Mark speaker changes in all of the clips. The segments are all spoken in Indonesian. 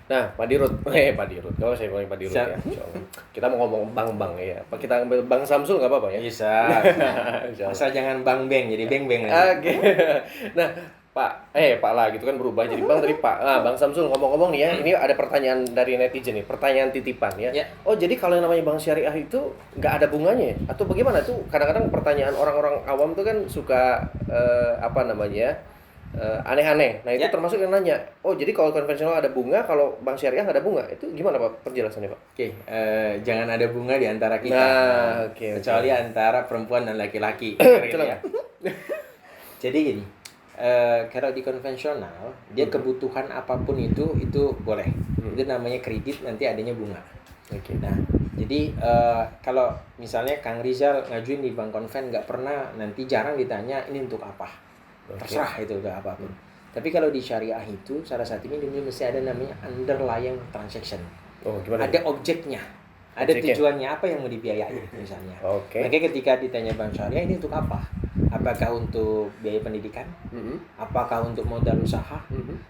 Speaker 1: Nah, Pak Dirut, Pak Dirut, kalau saya panggil Pak Dirut ya, insyaallah. Kita mau ngomong bank-bank ya. Apa kita ambil Bank Samsul nggak apa-apa ya?
Speaker 2: Bisa.
Speaker 1: Insyaallah.
Speaker 2: Asal jangan bang-beng, jadi beng-beng nanti.
Speaker 1: Oke. Nah, Pak lah gitu kan berubah jadi Bang dari Pak. Bang Samsul ngomong-ngomong nih ya, ini ada pertanyaan dari netizen nih, pertanyaan titipan ya.
Speaker 2: Ya.
Speaker 1: Oh, jadi kalau yang namanya bank syariah itu nggak ada bunganya ya? Atau bagaimana tuh? Kadang-kadang pertanyaan orang-orang awam tuh kan suka apa namanya? Aneh-aneh. Nah, itu
Speaker 2: Ya.
Speaker 1: termasuk yang nanya. Oh, jadi kalau konvensional ada bunga, kalau bank syariah nggak ada bunga. Itu gimana Pak penjelasannya, Pak?
Speaker 2: Oke, jangan ada bunga di antara kita.
Speaker 1: Nah, oke.
Speaker 2: Kecuali antara perempuan dan laki-laki.
Speaker 1: Itulah.
Speaker 2: Ya. Jadi gini, kalau di konvensional, dia kebutuhan apapun itu boleh. Itu namanya kredit, nanti adanya bunga.
Speaker 1: Oke.
Speaker 2: Nah, jadi kalau misalnya Kang Rizal ngajuin di bank konven nggak pernah, nanti jarang ditanya ini untuk apa. Terserah itu udah apapun. Tapi kalau di syariah itu salah satunya dia mesti ada namanya underlying transaction.
Speaker 1: Oh, gimana?
Speaker 2: Ada objeknya, ada
Speaker 1: Objeknya.
Speaker 2: tujuannya apa yang mau dibiayai misalnya.
Speaker 1: Oke.
Speaker 2: Makanya ketika ditanya bank syariah ini untuk apa? Apakah untuk biaya pendidikan? Apakah untuk modal usaha?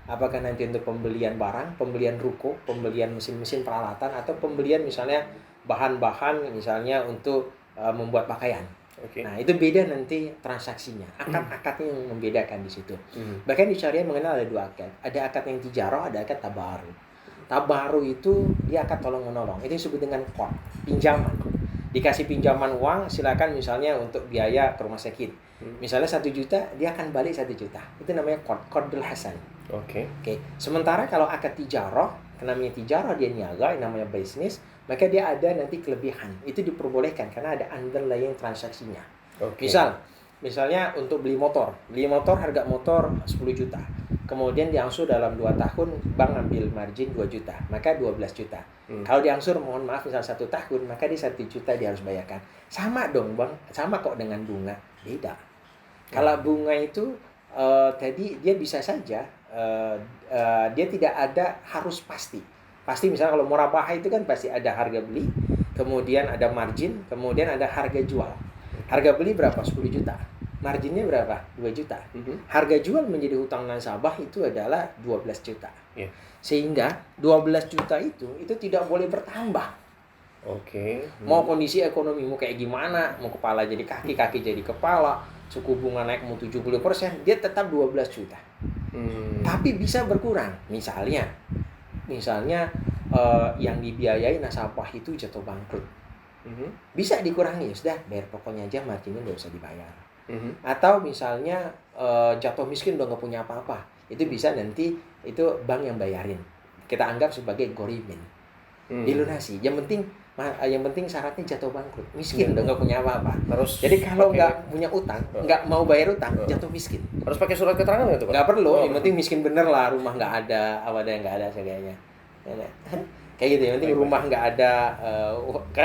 Speaker 2: Apakah nanti untuk pembelian barang, pembelian ruko, pembelian mesin-mesin peralatan, atau pembelian misalnya bahan-bahan misalnya untuk membuat pakaian.
Speaker 1: Oke.
Speaker 2: Nah, itu beda nanti transaksinya. Akad-akadnya yang membedakan di situ. Bahkan di syariah mengenal ada 2 akad. Ada akad yang tijarah, ada akad tabaru. Tabaru itu dia akad tolong-menolong. Itu disebut dengan qard, pinjaman. Dikasih pinjaman uang, silakan misalnya untuk biaya ke rumah sakit. Misalnya 1 juta, dia akan balik 1 juta. Itu namanya qardul hasan.
Speaker 1: Oke.
Speaker 2: Oke. Sementara kalau akad tijarah, namanya tijarah dia niaga, yang namanya bisnis, maka dia ada nanti kelebihan. Itu diperbolehkan karena ada underlying transaksinya.
Speaker 1: Oke.
Speaker 2: Misalnya untuk beli motor harga motor 10 juta. Kemudian diangsur dalam 2 tahun, bank ambil margin 2 juta, maka 12 juta. Kalau diangsur, mohon maaf, misal 1 tahun, maka di 1 juta dia harus bayarkan. Sama dong bang, sama kok dengan bunga. Beda. Kalau bunga itu tadi dia bisa saja, dia tidak ada harus pasti. Pasti misalnya kalau murabahah itu kan pasti ada harga beli, kemudian ada margin, kemudian ada harga jual. Harga beli berapa? 10 juta. Marginnya berapa? 2 juta. Harga jual menjadi hutang nasabah itu adalah 12 juta.
Speaker 1: Yeah.
Speaker 2: Sehingga 12 juta itu tidak boleh bertambah.
Speaker 1: Oke.
Speaker 2: Mau kondisi ekonomi mau kayak gimana, mau kepala jadi kaki, kaki jadi kepala, suku bunga naik mau 70%, dia tetap 12 juta. Tapi bisa berkurang. Misalnya yang dibiayai nasabah itu jatuh bangkrut. Bisa dikurangi, sudah bayar pokoknya aja, marginnya nggak usah dibayar. Atau misalnya jatuh miskin udah nggak punya apa-apa, itu bisa nanti itu bank yang bayarin. Kita anggap sebagai gorimin, dilunasi. Yang penting syaratnya jatuh bangkrut, miskin udah nggak punya apa-apa. Jadi kalau nggak punya utang, nggak mau bayar utang, jatuh miskin.
Speaker 1: Harus pakai surat keterangan nggak tuh, Pak?
Speaker 2: Nggak perlu, yang penting miskin bener lah, rumah nggak ada, apa ada yang nggak ada sebagainya. Kayak gitu, yang penting rumah nggak ada,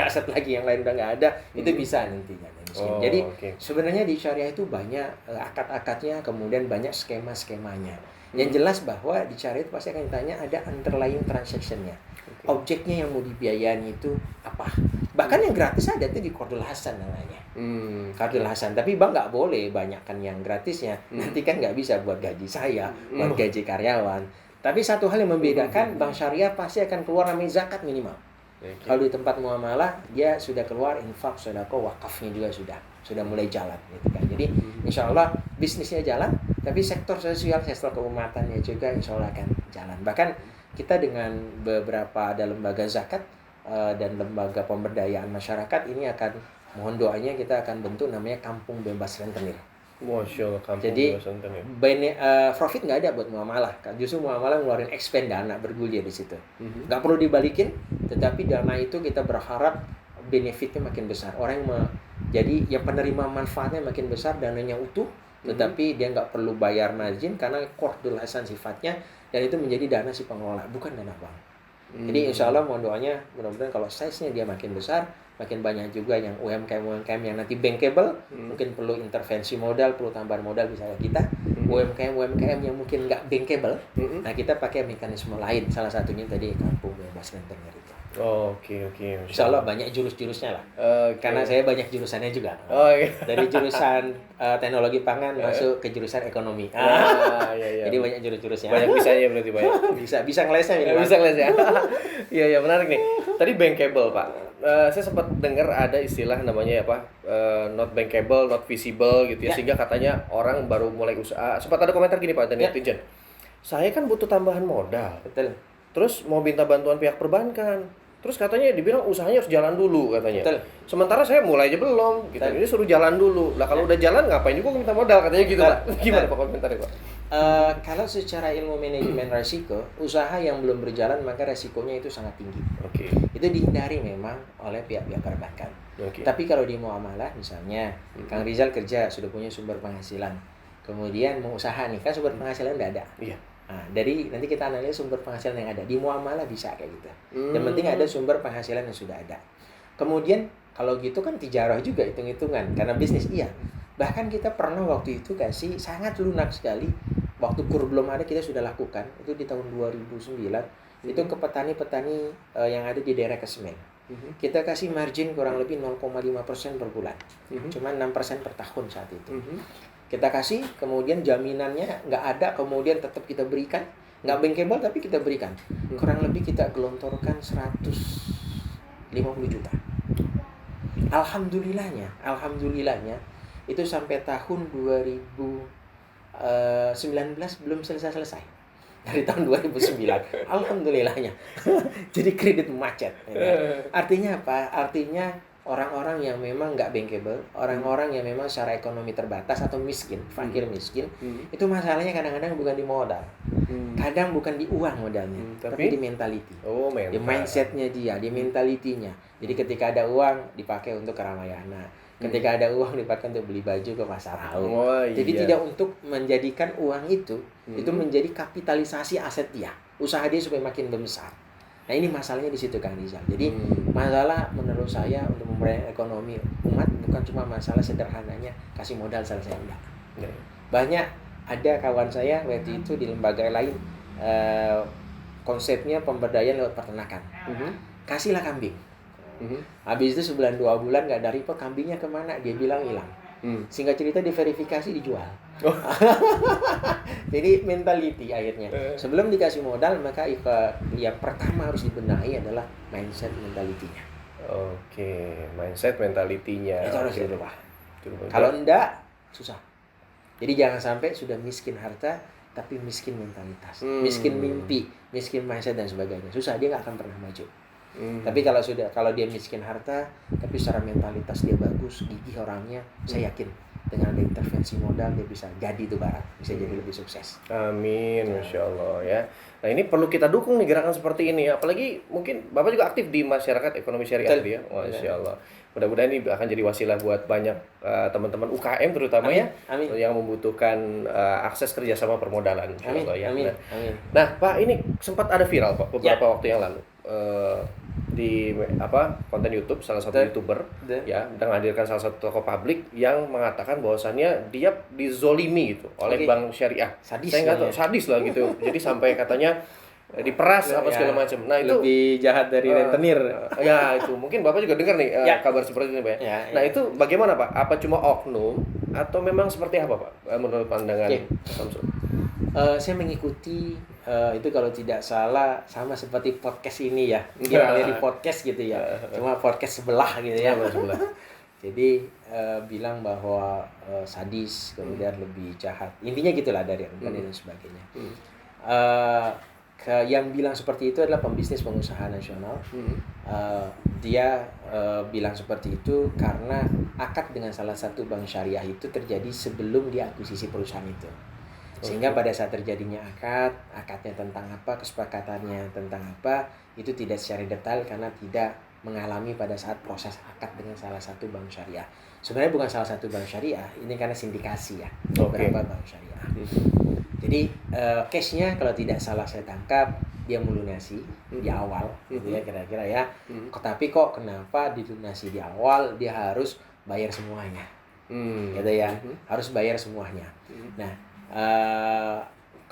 Speaker 2: aset lagi yang lain udah nggak ada, itu bisa nantinya. Jadi sebenarnya di syariah itu banyak akad-akadnya, kemudian banyak skema-skemanya. Yang jelas bahwa di syariah itu pasti akan ditanya ada underlying transaction-nya. Objeknya yang mau dibiayain itu apa? Bahkan yang gratis ada itu di qardul hasan namanya. Qardul hasan. Tapi bang nggak boleh banyakkan yang gratisnya. Nanti kan nggak bisa buat gaji saya, buat gaji karyawan. Tapi satu hal yang membedakan, bank syariah pasti akan keluar namanya zakat minimal. Kalau di tempat muamalah dia sudah keluar infak, sedekah, wakafnya juga sudah mulai jalan gitu kan. Jadi insya Allah bisnisnya jalan, tapi sektor sosial, sektor keumatannya juga insya Allah akan jalan. Bahkan kita dengan beberapa ada lembaga zakat dan lembaga pemberdayaan masyarakat ini akan mohon doanya, kita akan bentuk namanya kampung bebas rentenir.
Speaker 1: Masya Allah, kampung
Speaker 2: jadi
Speaker 1: bebas rentenir.
Speaker 2: Profit nggak ada buat muamalah, justru muamalah ngeluarin expand dana bergulir di situ. Nggak perlu dibalikin, tetapi dana itu kita berharap benefitnya makin besar. Orang jadi yang penerima manfaatnya makin besar, dananya utuh, tetapi dia nggak perlu bayar margin karena qardul hasan sifatnya, dan itu menjadi dana si pengelola, bukan dana bank. Jadi insya Allah mohon doanya, mudah-mudahan kalau size-nya dia makin besar, makin banyak juga yang UMKM yang nanti bankable, mungkin perlu intervensi modal, perlu tambahan modal bisa kita, UMKM yang mungkin nggak bankable, nah kita pakai mekanisme lain. Salah satunya tadi kampung bebas rentenir itu.
Speaker 1: Oke.
Speaker 2: Insya Allah banyak jurus-jurusnya lah. Karena saya banyak jurusannya juga.
Speaker 1: Iya.
Speaker 2: Dari jurusan teknologi pangan masuk ke jurusan ekonomi.
Speaker 1: Iya.
Speaker 2: Jadi banyak jurus-jurusnya.
Speaker 1: Banyak bisanya berarti Pak ya.
Speaker 2: Bisa ngelesnya ini.
Speaker 1: Bisa ngeles ya. Iya menarik nih. Tadi bankable Pak. Saya sempat dengar ada istilah namanya apa? Not bankable, not visible gitu ya. Sehingga katanya orang baru mulai usaha. Sempat ada komentar gini Pak dari netizen. Saya kan butuh tambahan modal.
Speaker 2: Betul.
Speaker 1: Terus mau minta bantuan pihak perbankan. Terus katanya dibilang usahanya harus jalan dulu katanya.
Speaker 2: Betul.
Speaker 1: Sementara saya mulai aja belum. Gitu. Ini suruh jalan dulu. Lah kalau udah jalan ngapain juga minta modal katanya gitu Pak. Gimana Pak komentarnya Pak?
Speaker 2: Kalau secara ilmu manajemen risiko, usaha yang belum berjalan maka resikonya itu sangat tinggi.
Speaker 1: Oke.
Speaker 2: Itu dihindari memang oleh pihak-pihak perbankan. Tapi kalau di muamalah misalnya, Kang Rizal kerja sudah punya sumber penghasilan, kemudian mau usaha nih kan sumber penghasilan udah ada.
Speaker 1: Iya.
Speaker 2: Nah, dari nanti kita analisa sumber penghasilan yang ada di muamalah bisa kayak gitu. Yang penting ada sumber penghasilan yang sudah ada. Kemudian kalau gitu kan tijarah juga hitung-hitungan karena bisnis iya. Bahkan kita pernah waktu itu kasih sangat lunak sekali. Waktu kur belum ada kita sudah lakukan itu di tahun 2009 itu ke petani-petani yang ada di daerah Kesemen. Kita kasih margin kurang lebih 0,5% per bulan. Cuma 6% per tahun saat itu. Kita kasih, kemudian jaminannya nggak ada, kemudian tetap kita berikan. Nggak bankable tapi kita berikan. Kurang lebih kita gelontorkan 150 juta. Alhamdulillahnya itu sampai tahun 2019 belum selesai. Dari tahun 2009. Alhamdulillahnya. Jadi kredit macet. Ya. Artinya apa? Artinya orang-orang yang memang nggak bankable, orang-orang yang memang secara ekonomi terbatas atau miskin, fakir miskin, itu masalahnya kadang-kadang bukan di modal, kadang bukan di uang modalnya, tapi di mentality, di mindsetnya dia, di mentalitinya. Jadi ketika ada uang dipakai untuk keramayana, ketika ada uang dipakai untuk beli baju ke pasar Raub. Jadi tidak untuk menjadikan uang itu menjadi kapitalisasi aset dia, usaha dia supaya makin besar. Nah ini masalahnya di situ Kang Rizal. Jadi masalah menurut saya untuk memperbaiki ekonomi umat bukan cuma masalah sederhananya kasih modal selesai enggak. Banyak ada kawan saya waktu itu di lembaga lain konsepnya pemberdayaan lewat peternakan. Kasihlah kambing. Habis itu sebulan 2 bulan nggak dari kambingnya kemana? Dia bilang hilang. Singkat cerita diverifikasi dijual. Jadi mentality akhirnya. Sebelum dikasih modal maka yang pertama harus dibenahi adalah mindset mentalitinya.
Speaker 1: Oke, mindset mentalitinya.
Speaker 2: Itu harus dirubah. Kalau enggak susah. Jadi jangan sampai sudah miskin harta tapi miskin mentalitas, miskin mimpi, miskin mindset dan sebagainya. Susah, dia nggak akan pernah maju. Tapi kalau dia miskin harta tapi secara mentalitas dia bagus, gigih orangnya, saya yakin dengan ada intervensi modal dia bisa jadi itu barang, bisa jadi lebih sukses.
Speaker 1: Amin, Masya Allah ya. Nah ini perlu kita dukung nih gerakan seperti ini, apalagi mungkin Bapak juga aktif di masyarakat ekonomi syariah ya, Masya Allah. Mudah-mudahan ini akan jadi wasilah buat banyak teman-teman UKM terutama yang membutuhkan akses kerjasama permodalan.
Speaker 2: Amin.
Speaker 1: Ya.
Speaker 2: Amin.
Speaker 1: Nah Pak, ini sempat ada viral Pak beberapa waktu yang lalu. Di konten YouTube salah satu YouTuber ya menghadirkan salah satu tokoh publik yang mengatakan bahwasannya dia dizolimi gitu oleh bank syariah.
Speaker 2: Sadis.
Speaker 1: Saya nggak tahu, sadis lah gitu. Jadi sampai katanya diperas apa segala macam. Nah itu
Speaker 2: lebih jahat dari rentenir.
Speaker 1: Ya itu mungkin Bapak juga dengar nih kabar seperti ini Pak. Nah itu bagaimana Pak? Apa cuma oknum atau memang seperti apa Pak menurut pandangan Samsul?
Speaker 2: Saya mengikuti itu kalau tidak salah sama seperti podcast ini ya, dari podcast gitu ya, cuma podcast sebelah gitu ya. Jadi bilang bahwa sadis, kemudian lebih jahat, intinya gitulah dari dan sebagainya. Yang bilang seperti itu adalah pembisnis pengusaha nasional. Dia bilang seperti itu karena akad dengan salah satu bank syariah itu terjadi sebelum dia akuisisi perusahaan itu. Sehingga pada saat terjadinya akadnya tentang apa, kesepakatannya tentang apa, itu tidak secara detail karena tidak mengalami pada saat proses akad dengan salah satu bank syariah. Sebenarnya bukan salah satu bank syariah, ini karena sindikasi ya, beberapa bank syariah. Jadi case-nya kalau tidak salah saya tangkap, dia melunasi di awal, gitu ya kira-kira ya. Tapi kok kenapa dilunasi di awal, dia harus bayar semuanya, gitu ya, harus bayar semuanya. Nah,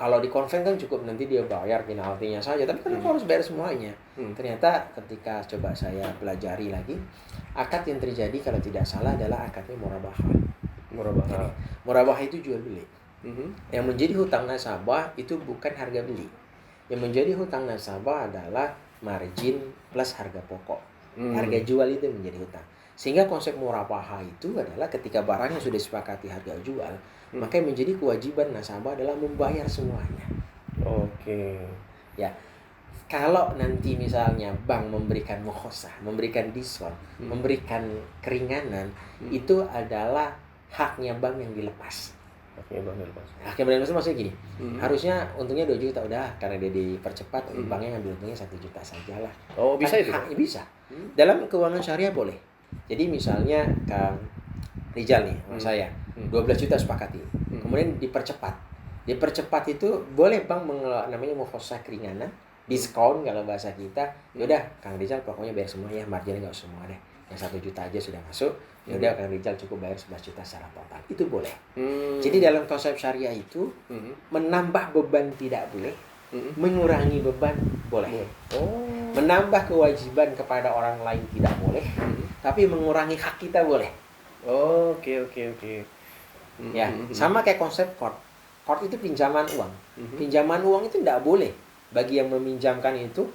Speaker 2: Kalau di konven kan cukup nanti dia bayar penaltinya saja, tapi kan harus bayar semuanya. Ternyata ketika coba saya pelajari lagi, akad yang terjadi kalau tidak salah adalah akadnya murabahah. Murabahah itu jual beli. Yang menjadi hutang nasabah itu bukan harga beli. Yang menjadi hutang nasabah adalah margin plus harga pokok. Harga jual itu menjadi hutang. Sehingga konsep murabahah itu adalah ketika barangnya sudah disepakati harga jual, maka yang menjadi kewajiban nasabah adalah membayar semuanya.
Speaker 1: Oke.
Speaker 2: Ya. Kalau nanti misalnya bank memberikan mukhosah, memberikan diskon, memberikan keringanan, itu adalah haknya bank yang dilepas. Haknya bank yang dilepas maksudnya gini, harusnya untungnya 2 juta udah, karena dia dipercepat, banknya ngambil untungnya 1 juta saja lah.
Speaker 1: Oh, bisa
Speaker 2: kan,
Speaker 1: itu?
Speaker 2: Bisa. Dalam keuangan syariah boleh. Jadi misalnya Kang Rizal nih, sama saya, 12 juta sepakati. Kemudian dipercepat. Dipercepat itu boleh bank namanya mukhosah keringanan, diskon kalau bahasa kita. Yaudah, Kang Rizal pokoknya bayar semua ya, marginnya nggak usah semua deh. Yang 1 juta aja sudah masuk. Yaudah, Kang Rizal cukup bayar 11 juta secara total. Itu boleh. Jadi dalam konsep syariah itu menambah beban tidak boleh, mengurangi beban boleh. Menambah kewajiban kepada orang lain tidak boleh, tapi mengurangi hak kita boleh.
Speaker 1: Oke.
Speaker 2: Ya, sama kayak konsep qard. Qard itu pinjaman uang. Pinjaman uang itu tidak boleh bagi yang meminjamkan itu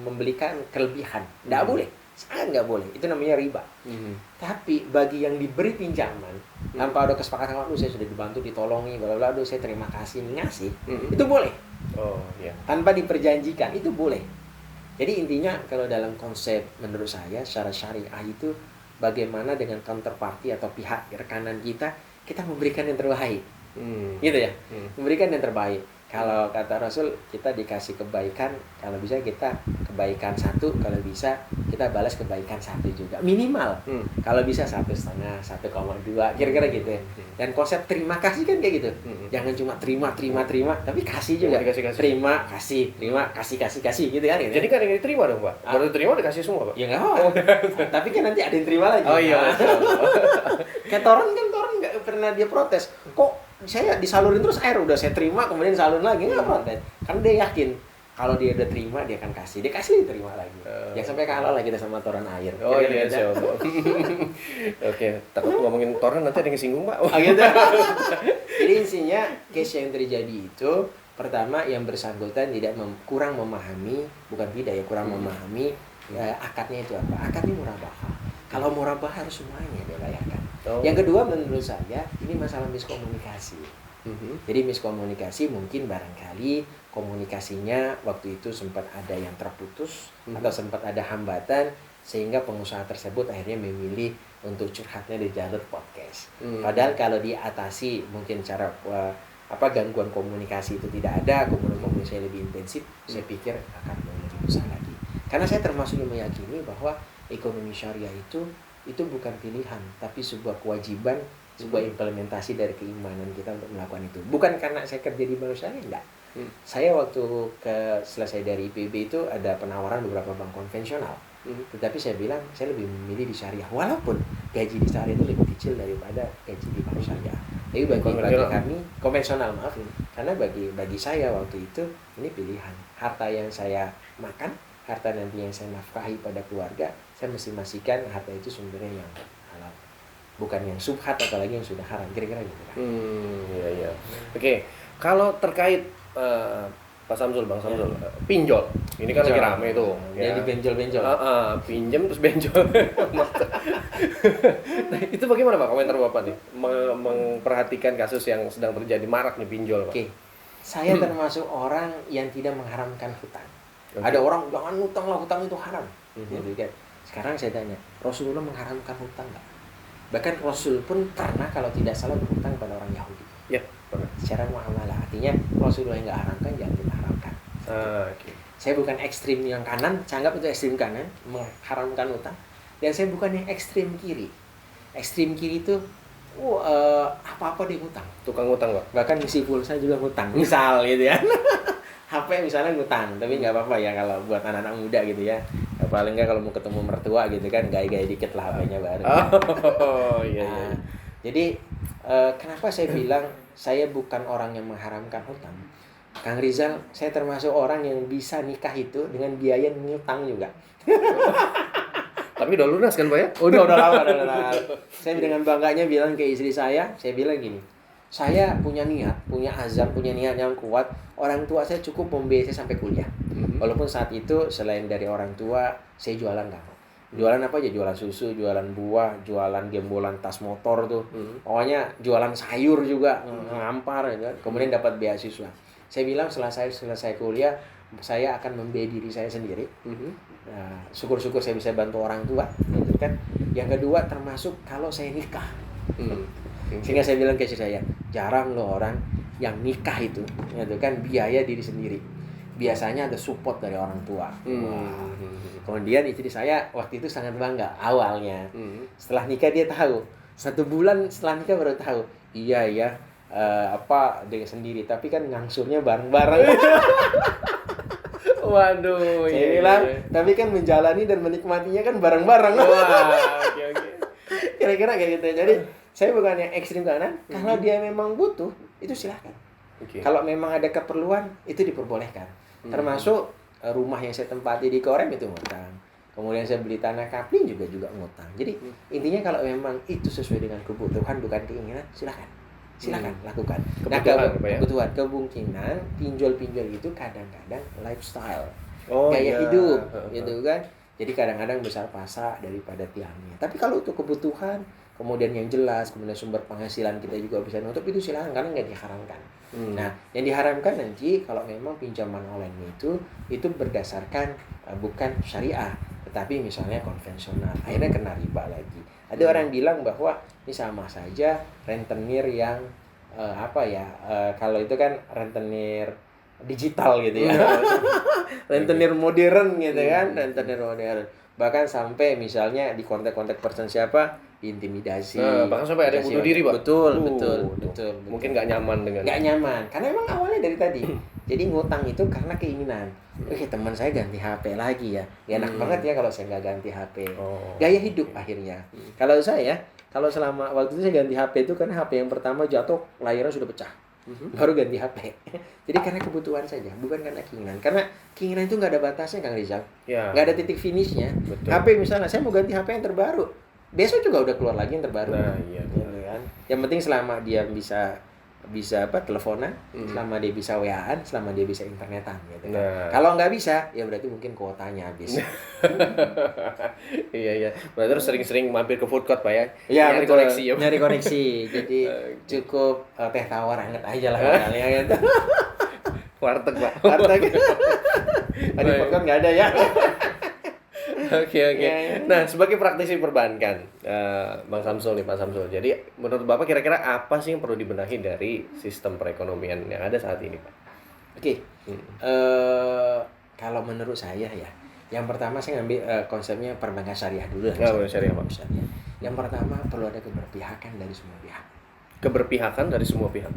Speaker 2: membelikan kelebihan. Tidak boleh. Sangat nggak boleh. Itu namanya riba. Tapi bagi yang diberi pinjaman tanpa ada kesepakatan, aduh saya sudah dibantu, ditolongi, bla bla, aduh saya terima kasih, ngasih, itu boleh.
Speaker 1: Oh, ya.
Speaker 2: Tanpa diperjanjikan, itu boleh. Jadi intinya kalau dalam konsep menurut saya secara syariah itu bagaimana dengan counterparty atau pihak rekanan kita memberikan yang terbaik. Gitu ya. Memberikan yang terbaik. Kalau kata Rasul, kita dikasih kebaikan, kalau bisa kita kebaikan 1, kalau bisa kita balas kebaikan 1 juga. Minimal. Kalau bisa 1,5, 1,2, kira-kira gitu ya. Dan konsep terima kasih kan kayak gitu. Jangan cuma terima, tapi kasih juga.
Speaker 1: Kasih.
Speaker 2: Terima, kasih gitu kan. Gitu.
Speaker 1: Jadi kan yang diterima dong, Pak? Baru diterima dikasih semua, Pak?
Speaker 2: Ya nggak apa. Tapi kan nanti ada yang terima lagi.
Speaker 1: Oh iya.
Speaker 2: Kayak Toron nggak pernah dia protes. Kok saya disalurin terus air, udah saya terima kemudian salur lagi, nggak protes. Karena dia yakin kalau dia udah terima dia akan kasih, dia terima lagi. Jangan sampai kalah lah kita sama toran air.
Speaker 1: Oh iya, insyaallah. Oke, takut ngomongin toran nanti ada yang kesinggung, Pak.
Speaker 2: Gitu. Jadi intinya case yang terjadi itu pertama yang bersangkutan kurang memahami, kurang memahami akadnya itu apa. Akadnya murabahah. Kalau murabahah harus semuanya dia bayarkan. Yang kedua menurut saya ini masalah miskomunikasi. Jadi miskomunikasi mungkin barangkali komunikasinya waktu itu sempat ada yang terputus atau sempat ada hambatan sehingga pengusaha tersebut akhirnya memilih untuk curhatnya di jalur podcast. Padahal kalau diatasi mungkin cara gangguan komunikasi itu tidak ada, kemudian komunikasi lebih intensif, saya pikir akan lebih besar lagi. Karena saya termasuk yang meyakini bahwa ekonomi syariah itu bukan pilihan, tapi sebuah kewajiban, sebuah implementasi dari keimanan kita untuk melakukan itu. Bukan karena saya kerja di bank syariah, enggak. Saya waktu selesai dari IPB itu ada penawaran beberapa bank konvensional. Tetapi saya bilang saya lebih memilih di syariah, walaupun gaji di syariah itu lebih kecil daripada gaji di bank syariah. Tapi bagi kami konvensional, maaf, karena bagi saya waktu itu ini pilihan. Harta yang saya makan, harta nanti yang saya nafkahi pada keluarga, saya mesti memastikan harta itu sumbernya yang halal, bukan yang subhat apalagi yang sudah haram, kira-kira gitu kan.
Speaker 1: Iya. Oke, kalau terkait Pak Samsul, Bang Samsul, pinjol, ini kan lagi rame tuh.
Speaker 2: Jadi benjol-benjol.
Speaker 1: Pinjam terus benjol. Nah, itu bagaimana Pak komentar Bapak nih memperhatikan kasus yang sedang terjadi marak nih pinjol, Pak?
Speaker 2: Oke, saya termasuk orang yang tidak mengharamkan hutang. Ada orang jangan hutang lah, hutang itu haram. Gitu kan. Sekarang saya tanya, Rasulullah mengharamkan hutang nggak? Bahkan Rasul pun pernah kalau tidak salah berhutang pada orang Yahudi.
Speaker 1: Ya, pernah.
Speaker 2: Secara muamalah, artinya Rasulullah yang nggak haramkan, jangan kita haramkan.
Speaker 1: Okay.
Speaker 2: Saya bukan ekstrim yang kanan, saya anggap itu ekstrim kanan, mengharamkan hutang. Dan saya bukan yang ekstrim kiri. Ekstrim kiri itu, apa-apa dia hutang.
Speaker 1: Tukang hutang, Pak?
Speaker 2: Bahkan ngisi pulsa juga hutang, misal gitu ya. HP misalnya ngutang, tapi nggak apa-apa ya kalau buat anak-anak muda gitu ya. Paling nggak kalau mau ketemu mertua gitu kan, gaya-gaya dikit lah HP-nya baru.
Speaker 1: Oh iya.
Speaker 2: Jadi kenapa saya bilang saya bukan orang yang mengharamkan hutang. Kang Rizal, saya termasuk orang yang bisa nikah itu dengan biaya ngutang juga.
Speaker 1: Tapi udah lunas kan Pak ya?
Speaker 2: Udah lama. Saya dengan bangganya bilang ke istri saya bilang gini, saya punya niat, punya azam, punya niat yang kuat. Orang tua saya cukup membiayai saya sampai kuliah. Walaupun saat itu selain dari orang tua, saya jualan nggak kok. Jualan apa aja? Jualan susu, jualan buah, jualan gembolan tas motor tuh. Pokoknya jualan sayur juga, ngampar gitu. Kemudian dapat beasiswa. Saya bilang setelah saya selesai kuliah, saya akan membiayai diri saya sendiri. Nah, syukur-syukur saya bisa bantu orang tua, gitu kan. Yang kedua termasuk kalau saya nikah. Sehingga saya bilang ke istri saya, jarang loh orang yang nikah itu, gitu kan, biaya diri sendiri. Biasanya ada support dari orang tua. Wah. Kemudian istri saya waktu itu sangat bangga awalnya. Setelah nikah dia tahu. 1 bulan setelah nikah baru tahu. Iya ya, dia sendiri. Tapi kan ngangsurnya bareng-bareng.
Speaker 1: Waduh.
Speaker 2: Saya bilang, tapi kan menjalani dan menikmatinya kan bareng-bareng.
Speaker 1: Wah, oke.
Speaker 2: Kira-kira kayak gitu. Jadi saya bukan yang ekstrim kanan. Kalau dia memang butuh, itu silahkan. Kalau memang ada keperluan, itu diperbolehkan. Termasuk rumah yang saya tempati di Korem itu ngutang. Kemudian saya beli tanah kapling juga ngutang. Jadi intinya kalau memang itu sesuai dengan kebutuhan bukan keinginan, silakan lakukan. Kebutuhan, kemungkinan pinjol itu kadang-kadang lifestyle, gaya hidup, gitu kan. Jadi kadang-kadang besar pasak daripada tiangnya. Tapi kalau untuk kebutuhan, kemudian yang jelas, kemudian sumber penghasilan kita juga bisa nutup, itu silakan karena nggak diharamkan. Nah, yang diharamkan nanti kalau memang pinjaman online itu berdasarkan bukan syariah, tetapi misalnya konvensional, akhirnya kena riba lagi. Ada orang bilang bahwa ini sama saja rentenir yang kalau itu kan rentenir digital gitu ya. Rentenir modern gitu kan, rentenir modern. Bahkan sampai misalnya di kontak-kontak person siapa diintimidasi.
Speaker 1: Bahkan sampai ada yang bunuh diri, Pak.
Speaker 2: Betul.
Speaker 1: Mungkin nggak nyaman dengan.
Speaker 2: Nggak nyaman, karena emang awalnya dari tadi. Jadi ngutang itu karena keinginan. Teman saya ganti HP lagi ya. Enak banget ya kalau saya nggak ganti HP. Gaya hidup akhirnya. Kalau selama waktu itu saya ganti HP itu karena HP yang pertama jatuh, layarnya sudah pecah. Baru ganti HP. Jadi karena kebutuhan saja, bukan karena keinginan. Karena keinginan itu nggak ada batasnya, Kang Rizal. Nggak ada titik finishnya. Betul. HP misalnya, saya mau ganti HP yang terbaru, besok juga udah keluar lagi yang terbaru.
Speaker 1: Nah, iya.
Speaker 2: Kan? Yang penting selama dia bisa teleponan, selama dia bisa WA-an, selama dia bisa internetan gitu kan.
Speaker 1: Nah.
Speaker 2: Kalau nggak bisa, ya berarti mungkin kuotanya habis.
Speaker 1: Iya. Berarti harus sering-sering mampir ke food court, Pak ya.
Speaker 2: Iya,
Speaker 1: Nyari koneksi ya.
Speaker 2: Nyari koneksi. Jadi cukup teh tawar hangat aja lah misalnya gitu.
Speaker 1: Warteg, Pak.
Speaker 2: Warteg. Di food court nggak ada ya.
Speaker 1: Oke. Nah, sebagai praktisi perbankan, Bang Samsul nih, Pak Samsul. Jadi, menurut Bapak kira-kira apa sih yang perlu dibenahi dari sistem perekonomian yang ada saat ini, Pak?
Speaker 2: Oke. Kalau menurut saya ya, yang pertama saya ngambil konsepnya perbankan syariah dulu.
Speaker 1: Syariah, Pak.
Speaker 2: Yang pertama perlu ada keberpihakan dari semua pihak.
Speaker 1: Keberpihakan dari semua pihak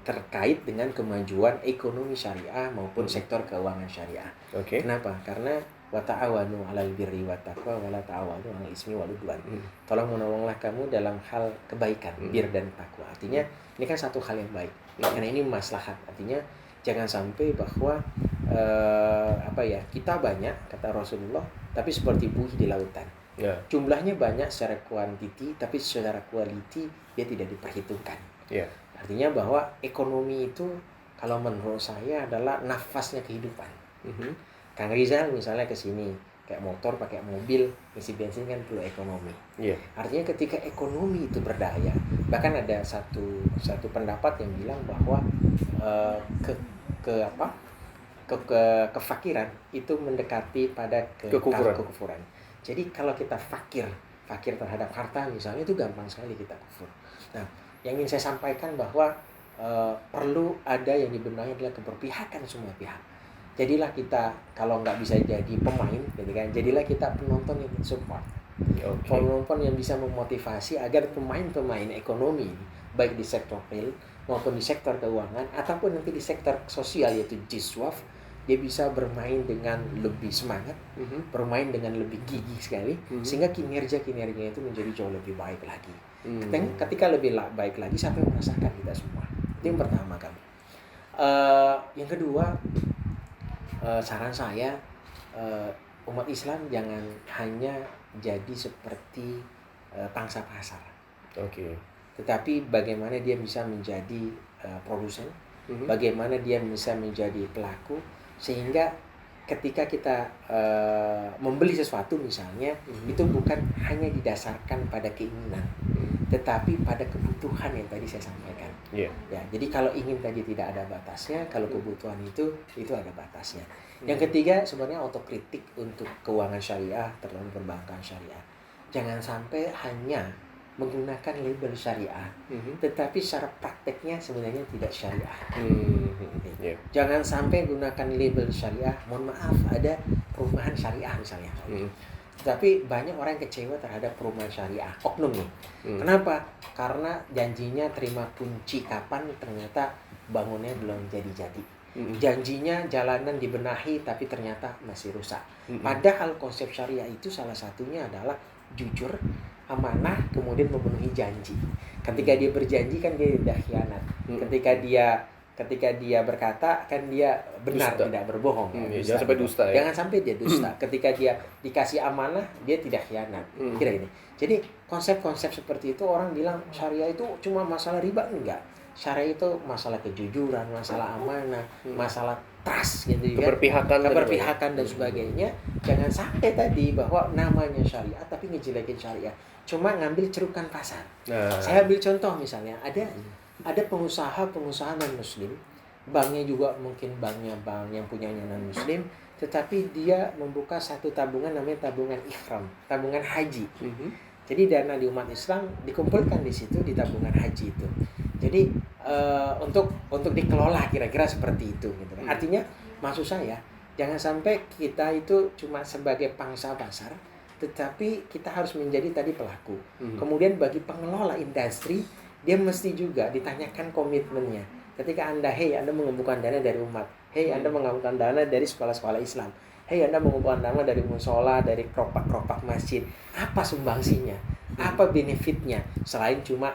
Speaker 2: terkait dengan kemajuan ekonomi syariah maupun sektor keuangan syariah.
Speaker 1: Oke.
Speaker 2: Kenapa? Karena wa ta'awanu 'alal birri wat taqwa wa la ta'awanu 'alal ismi wal 'udwan. Tolong menolonglah kamu dalam hal kebaikan, bir dan takwa. Artinya ini kan satu hal yang baik. Karena ini maslahat. Artinya jangan sampai bahwa kita banyak kata Rasulullah tapi seperti buih di lautan.
Speaker 1: Ya.
Speaker 2: Jumlahnya banyak secara kuantiti tapi secara quality dia tidak diperhitungkan.
Speaker 1: Ya.
Speaker 2: Artinya bahwa ekonomi itu kalau menurut saya adalah nafasnya kehidupan. Kang Rizal misalnya ke sini kayak motor, pakai mobil, isi bensin kan perlu ekonomi.
Speaker 1: Yeah.
Speaker 2: Artinya ketika ekonomi itu berdaya, bahkan ada satu pendapat yang bilang bahwa kefakiran itu mendekati pada kekufuran. Jadi kalau kita fakir terhadap harta misalnya itu gampang sekali kita kufur. Nah, yang ingin saya sampaikan bahwa perlu ada yang dibenahi adalah keberpihakan semua pihak. Jadilah kita kalau nggak bisa jadi pemain, gitu kan? Jadilah kita penonton yang support, penonton yang bisa memotivasi agar pemain-pemain ekonomi baik di sektor real maupun di sektor keuangan ataupun nanti di sektor sosial yaitu Jiswaf, dia bisa bermain dengan lebih semangat, bermain dengan lebih gigih sekali, sehingga kinerja itu menjadi jauh lebih baik lagi. Ketika lebih baik lagi, siapa yang merasakan? Kita semua. Itu yang pertama kan. Yang kedua, saran saya, umat Islam jangan hanya jadi seperti pangsa pasar.
Speaker 1: Oke.
Speaker 2: Tetapi bagaimana dia bisa menjadi produsen, bagaimana dia bisa menjadi pelaku, sehingga ketika kita membeli sesuatu misalnya, itu bukan hanya didasarkan pada keinginan, tetapi pada kebutuhan yang tadi saya sampaikan.
Speaker 1: Yeah.
Speaker 2: Ya, jadi kalau ingin tadi tidak ada batasnya, kalau kebutuhan itu ada batasnya. Yang ketiga sebenarnya otokritik untuk keuangan syariah, terutama perbankan syariah. Jangan sampai hanya menggunakan label syariah, tetapi secara prakteknya sebenarnya tidak syariah.
Speaker 1: Yeah.
Speaker 2: Jangan sampai gunakan label syariah, mohon maaf ada perumahan syariah misalnya. Tapi banyak orang yang kecewa terhadap perumahan syariah, oknum nih. Kenapa? Karena janjinya terima kunci kapan, ternyata bangunnya belum jadi-jadi. Janjinya jalanan dibenahi tapi ternyata masih rusak. Padahal konsep syariah itu salah satunya adalah jujur, amanah, kemudian memenuhi janji. Ketika dia berjanji kan dia tidak khianat. Ketika dia berkata kan dia benar, dusta, tidak berbohong.
Speaker 1: Jangan sampai dusta ya.
Speaker 2: Jangan sampai dia dusta. Ketika dia dikasih amanah, dia tidak khianat. Kira ini. Jadi konsep-konsep seperti itu orang bilang syariah itu cuma masalah riba, enggak. Syariah itu masalah kejujuran, masalah amanah, masalah trust gitu kan. Keberpihakan dan sebagainya. Jangan sampai tadi bahwa namanya syariah tapi ngejelekin syariah. Cuma ngambil cerukan pasar. Saya ambil contoh misalnya, ada pengusaha non muslim, banknya juga mungkin bank yang punyanya non muslim, tetapi dia membuka satu tabungan namanya tabungan ikhram, tabungan haji. Jadi dana di umat Islam dikumpulkan di situ di tabungan haji itu. Jadi untuk dikelola kira-kira seperti itu gitu. Artinya maksud saya jangan sampai kita itu cuma sebagai pangsa pasar, tetapi kita harus menjadi tadi pelaku. Kemudian bagi pengelola industri, dia mesti juga ditanyakan komitmennya. Ketika Anda mengumpulkan dana dari umat, Anda mengumpulkan dana dari sekolah-sekolah Islam, Anda mengumpulkan dana dari musola, dari keropak-keropak masjid, apa sumbangsinya? Apa benefitnya? Selain cuma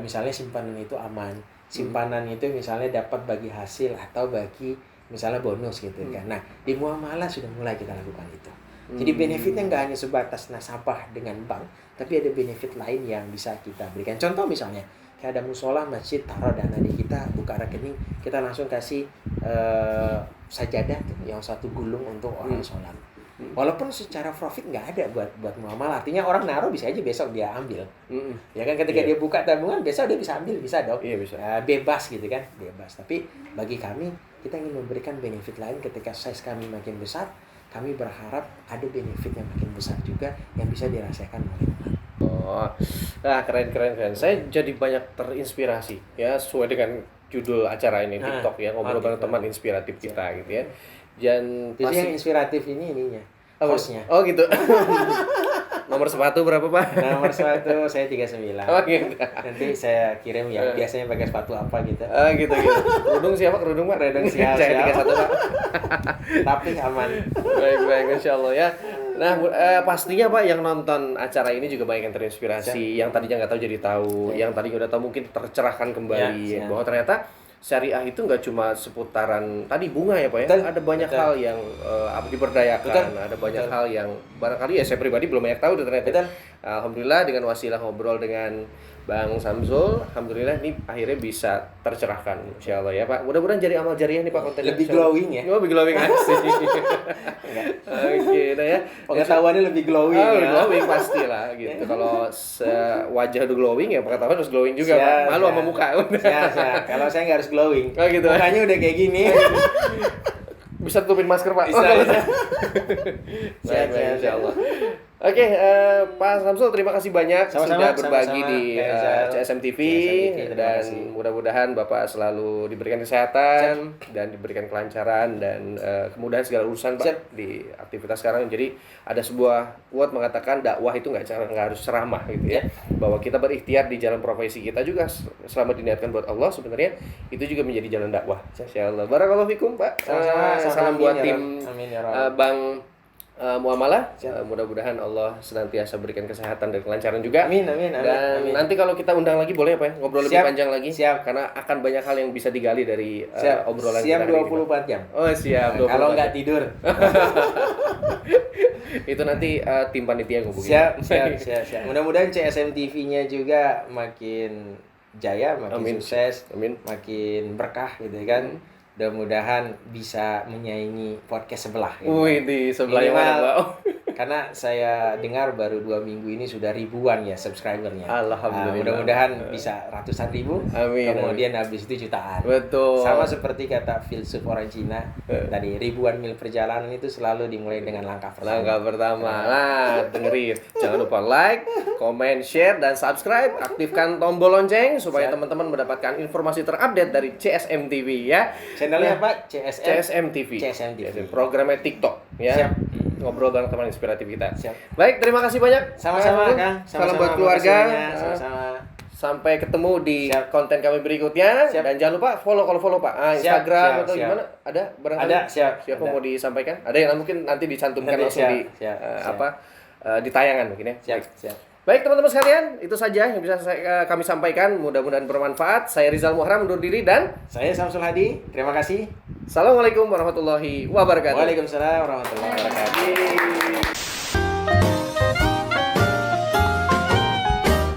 Speaker 2: misalnya simpanan itu aman, simpanan itu misalnya dapat bagi hasil atau bagi misalnya bonus gitu kan. Nah, di muamalah sudah mulai kita lakukan itu. Jadi benefitnya nggak hanya sebatas nasabah dengan bank, tapi ada benefit lain yang bisa kita berikan. Contoh misalnya, kayak ada musola, masjid, taruh dana di kita, buka rekening, kita langsung kasih sajadah yang satu gulung untuk orang sholat. Walaupun secara profit nggak ada buat muamalah, artinya orang naruh bisa aja besok dia ambil. Ya kan ketika dia buka tabungan, besok dia bisa ambil, bisa dong.
Speaker 1: Iya, bisa.
Speaker 2: Bebas gitu kan, bebas. Tapi bagi kami, kita ingin memberikan benefit lain ketika size kami makin besar. Kami berharap ada benefit yang makin besar juga yang bisa dirasakan oleh umat.
Speaker 1: Nah keren. Saya jadi banyak terinspirasi ya sesuai dengan judul acara ini TikTok ya, ngobrol bareng teman inspiratif kita gitu ya. Dan
Speaker 2: jadi yang inspiratif ininya hostnya.
Speaker 1: Oh gitu. Nomor sepatu berapa Pak?
Speaker 2: Nomor sepatu saya 39.
Speaker 1: Oh gitu.
Speaker 2: Nanti saya kirim ya, biasanya pakai sepatu apa gitu.
Speaker 1: Oh gitu. Kerudung siapa? Kerudung Pak?
Speaker 2: Kerudung siapa?
Speaker 1: Saya 31 Pak.
Speaker 2: Tapi aman.
Speaker 1: Baik insyaallah ya. Nah pastinya Pak yang nonton acara ini juga banyak yang terinspirasi, yang tadinya nggak tahu jadi tahu, yang tadinya udah tahu mungkin tercerahkan kembali bahwa ternyata syariah itu nggak cuma seputaran tadi bunga ya Pak ya. Ada banyak hal yang diberdayakan, ada banyak hal yang barangkali ya saya pribadi belum banyak tahu ternyata. Alhamdulillah dengan wasilah ngobrol dengan Bang Samsul, alhamdulillah ini akhirnya bisa tercerahkan insyaallah ya Pak. Mudah-mudahan jadi amal jariah nih Pak konten.
Speaker 2: Lebih glowing ya.
Speaker 1: Lebih glowing asik. Oke, nah ya.
Speaker 2: Pengetahuannya lebih glowing ya.
Speaker 1: Lebih glowing pastilah gitu. Kalau wajah udah glowing ya pengetahuan harus glowing juga Pak. Malu sama muka.
Speaker 2: Siap. Kalau saya nggak harus glowing.
Speaker 1: Oh gitu.
Speaker 2: Mukanya udah kayak gini.
Speaker 1: Bisa tutupin masker Pak.
Speaker 2: Bisa.
Speaker 1: Siap insyaallah. Oke, Pak Samsul terima kasih banyak sudah berbagi di CSM TV dan mudah-mudahan Bapak selalu diberikan kesehatan dan diberikan kelancaran dan kemudahan segala urusan Pak di aktivitas sekarang. Jadi ada sebuah quote mengatakan dakwah itu nggak harus ceramah gitu ya, bahwa kita berikhtiar di jalan profesi kita juga selama diniatkan buat Allah sebenarnya itu juga menjadi jalan dakwah. Insyaallah. Barakallahu fikum Pak. Salam buat tim Bang muamalah. Mudah-mudahan Allah senantiasa berikan kesehatan dan kelancaran juga.
Speaker 2: Amin, amin, amin.
Speaker 1: Dan
Speaker 2: amin.
Speaker 1: nanti kalau kita undang lagi boleh apa ya? Ngobrol lebih
Speaker 2: Siap,
Speaker 1: panjang lagi.
Speaker 2: siap.
Speaker 1: Karena akan banyak hal yang bisa digali dari obrolan
Speaker 2: siap
Speaker 1: kita hari ini.
Speaker 2: 24 jam.
Speaker 1: Oh, siap.
Speaker 2: Nah,
Speaker 1: 24
Speaker 2: kalau
Speaker 1: jam.
Speaker 2: nggak tidur.
Speaker 1: Itu nanti tim panitia ngubungin.
Speaker 2: Siap. Mudah-mudahan CSM TV-nya juga makin jaya, makin
Speaker 1: Amin.
Speaker 2: sukses,
Speaker 1: Amin.
Speaker 2: makin berkah gitu kan. Mudah-mudahan bisa menyaingi podcast sebelah. Gitu.
Speaker 1: Wih, di sebelah yang mana, Pak?
Speaker 2: Karena saya dengar baru 2 minggu ini sudah ribuan ya subscribernya.
Speaker 1: Alhamdulillah.
Speaker 2: Mudah-mudahan bisa ratusan ribu.
Speaker 1: Amin.
Speaker 2: Kemudian habis itu jutaan.
Speaker 1: Betul.
Speaker 2: Sama seperti kata filsuf orang Cina tadi, ribuan mil perjalanan itu selalu dimulai dengan langkah pertama.
Speaker 1: Langkah pertama. Nah, dengerin. Jangan lupa like, comment, share, dan subscribe. Aktifkan tombol lonceng supaya teman-teman mendapatkan informasi terupdate dari CSM TV ya.
Speaker 2: Channelnya apa? CSM
Speaker 1: TV.
Speaker 2: CSM TV.
Speaker 1: Programnya TikTok ya.
Speaker 2: Siap.
Speaker 1: Ngobrol bareng teman inspiratif kita.
Speaker 2: Siap.
Speaker 1: Baik, terima kasih banyak.
Speaker 2: Sama-sama, Kang.
Speaker 1: Salam buat keluarga.
Speaker 2: Sama-sama.
Speaker 1: Sampai ketemu di
Speaker 2: Siap.
Speaker 1: konten kami berikutnya.
Speaker 2: Siap.
Speaker 1: Dan jangan lupa follow Pak. Instagram atau gimana? Ada barangkali?
Speaker 2: Ada, siap.
Speaker 1: Siapa
Speaker 2: Ada.
Speaker 1: mau disampaikan? Ada yang mungkin nanti dicantumkan
Speaker 2: Nanti,
Speaker 1: langsung
Speaker 2: siap,
Speaker 1: di
Speaker 2: siap.
Speaker 1: di tayangan mungkin ya.
Speaker 2: Siap.
Speaker 1: Baik teman-teman sekalian, itu saja yang bisa kami sampaikan. Mudah-mudahan bermanfaat. Saya Rizal Muhram undur diri dan
Speaker 2: Saya Samsul Hadi. Terima kasih.
Speaker 1: Assalamualaikum warahmatullahi wabarakatuh.
Speaker 2: Waalaikumsalam warahmatullahi wabarakatuh.